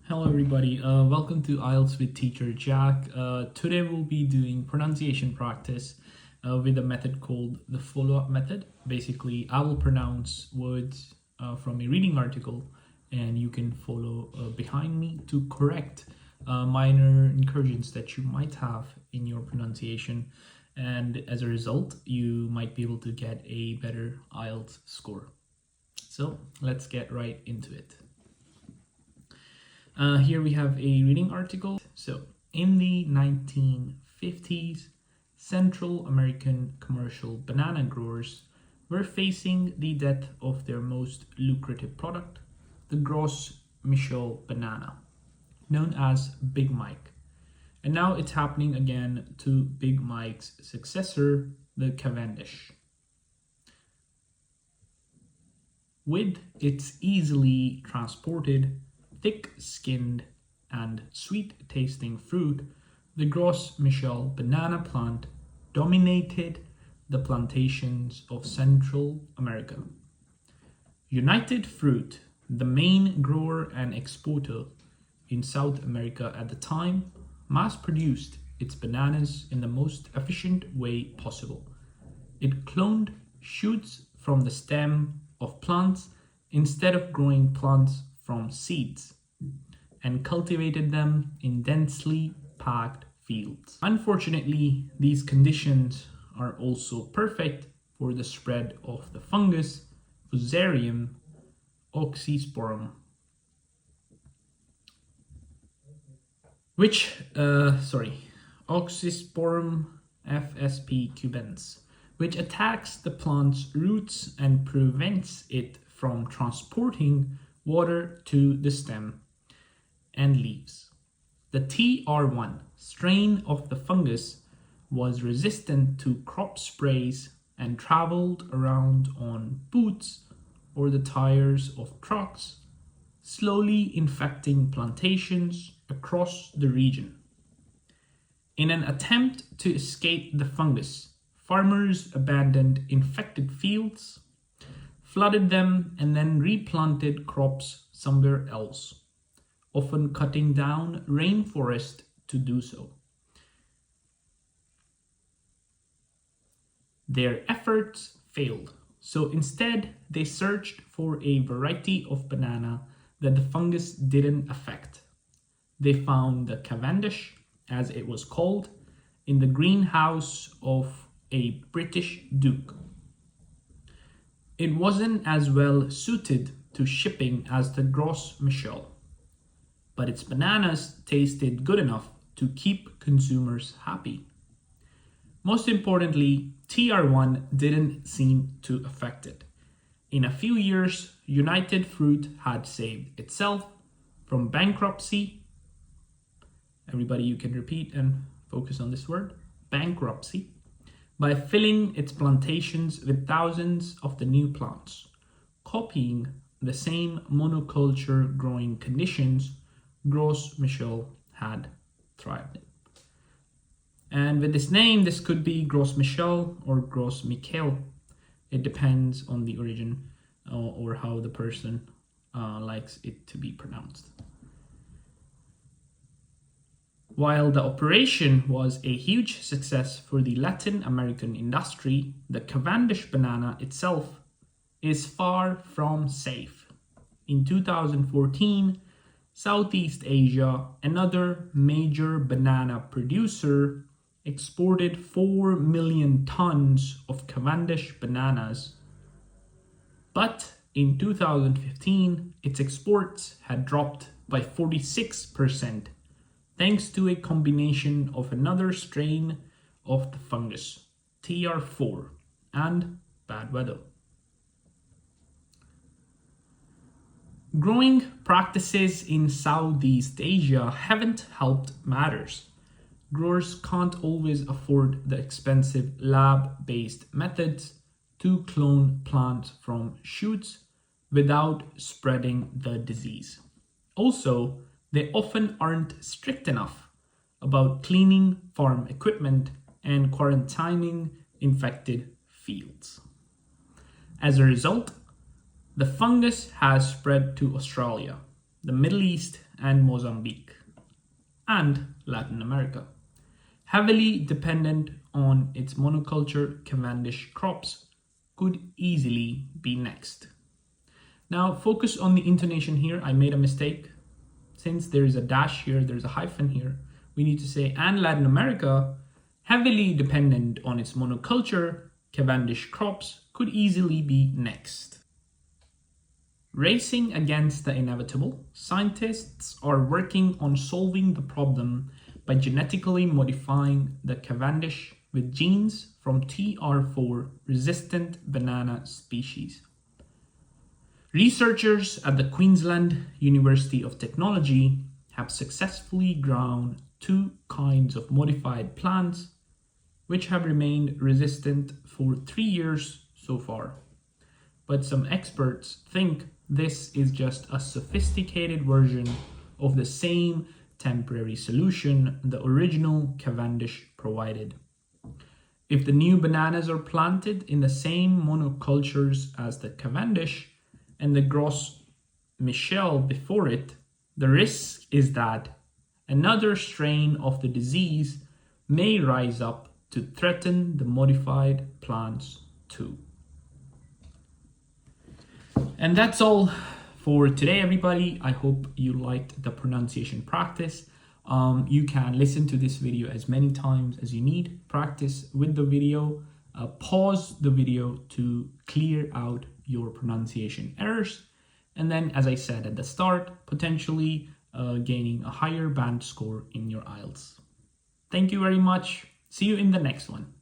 Hello everybody, welcome to Ielts with teacher Jack. Today we'll be doing pronunciation practice with a method called the follow-up method. Basically, I will pronounce words from a reading article and you can follow behind me to correct minor incursions that you might have in your pronunciation, and as a result you might be able to get a better Ielts score. So let's get right into it. Here we have a reading article. So, in the 1950s, Central American commercial banana growers were facing the death of their most lucrative product, the Gros Michel banana, known as Big Mike. And now it's happening again to Big Mike's successor, the Cavendish. With its easily transported, thick-skinned and sweet-tasting fruit, the Gros Michel banana plant dominated the plantations of Central America. United Fruit, the main grower and exporter in South America at the time, mass-produced its bananas in the most efficient way possible. It cloned shoots from the stem of plants instead of growing plants from seeds, and cultivated them in densely packed fields. Unfortunately, these conditions are also perfect for the spread of the fungus Fusarium oxysporum, Oxysporum FSP cubens, which attacks the plant's roots and prevents it from transporting water to the stem and leaves. The TR1 strain of the fungus was resistant to crop sprays and traveled around on boots or the tires of trucks, slowly infecting plantations across the region. In an attempt to escape the fungus, farmers abandoned infected fields, flooded them, and then replanted crops somewhere else, often cutting down rainforest to do so. Their efforts failed, so instead they searched for a variety of banana that the fungus didn't affect. They found the Cavendish, as it was called, in the greenhouse of a British duke. It wasn't as well suited to shipping as the Gros Michel, but its bananas tasted good enough to keep consumers happy. Most importantly, TR1 didn't seem to affect it. In a few years, United Fruit had saved itself from bankruptcy. Everybody, you can repeat and focus on this word, bankruptcy, by filling its plantations with thousands of the new plants, copying the same monoculture growing conditions Gros Michel had thrived in. And with this name, this could be Gros Michel or Gros Michel. It depends on the origin or how the person likes it to be pronounced. While the operation was a huge success for the Latin American industry, the Cavendish banana itself is far from safe. In 2014, Southeast Asia, another major banana producer, exported 4 million tons of Cavendish bananas. But in 2015, its exports had dropped by 46%. Thanks to a combination of another strain of the fungus, TR4, and bad weather. Growing practices in Southeast Asia haven't helped matters. Growers can't always afford the expensive lab-based methods to clone plants from shoots without spreading the disease. Also, they often aren't strict enough about cleaning farm equipment and quarantining infected fields. As a result, the fungus has spread to Australia, the Middle East and Mozambique, and Latin America. Heavily dependent on its monoculture Cavendish crops could easily be next. Now focus on the intonation here. I made a mistake. Since there is a dash here, there's a hyphen here. We need to say, and Latin America, heavily dependent on its monoculture Cavendish crops could easily be next. Racing against the inevitable, scientists are working on solving the problem by genetically modifying the Cavendish with genes from TR4 resistant banana species. Researchers at the Queensland University of Technology have successfully grown two kinds of modified plants which have remained resistant for 3 years so far. But some experts think this is just a sophisticated version of the same temporary solution the original Cavendish provided. If the new bananas are planted in the same monocultures as the Cavendish and the Gros Michel before it, the risk is that another strain of the disease may rise up to threaten the modified plants too. And that's all for today, everybody. I hope you liked the pronunciation practice. You can listen to this video as many times as you need. Practice with the video. Pause the video to clear out your pronunciation errors. And then, as I said at the start, potentially gaining a higher band score in your Ielts. Thank you very much. See you in the next one.